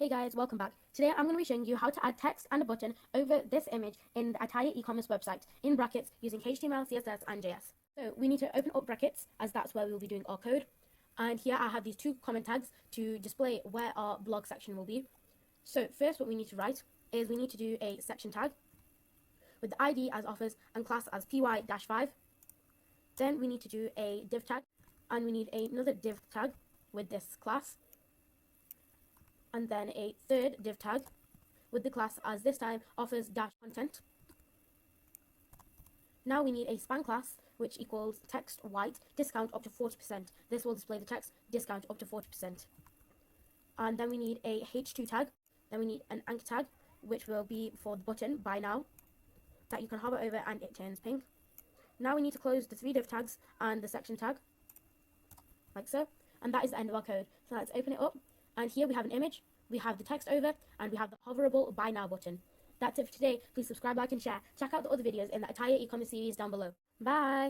Hey guys, welcome back. Today I'm going to be showing you how to add text and a button over this image in the entire e-commerce website in brackets using HTML, CSS and JS. So we need to open up brackets as that's where we will be doing our code. And here I have these two comment tags to display where our blog section will be. So first what we need to write is we need to do a section tag with the ID as offers and class as py-5. Then we need to do a div tag and we need another div tag with this class. And then a third div tag with the class as this time offers dash content. Now we need a span class which equals text white discount up to 40%. This will display the text discount up to 40%. And then we need a h2 tag. Then we need an anchor tag which will be for the button buy now that you can hover over and it turns pink. Now we need to close the three div tags and the section tag like so. And that is the end of our code. So let's open it up. And here we have an image, we have the text over, and we have the hoverable buy now button. That's it for today. Please subscribe, like, and share. Check out the other videos in the entire e-commerce series down below. Bye!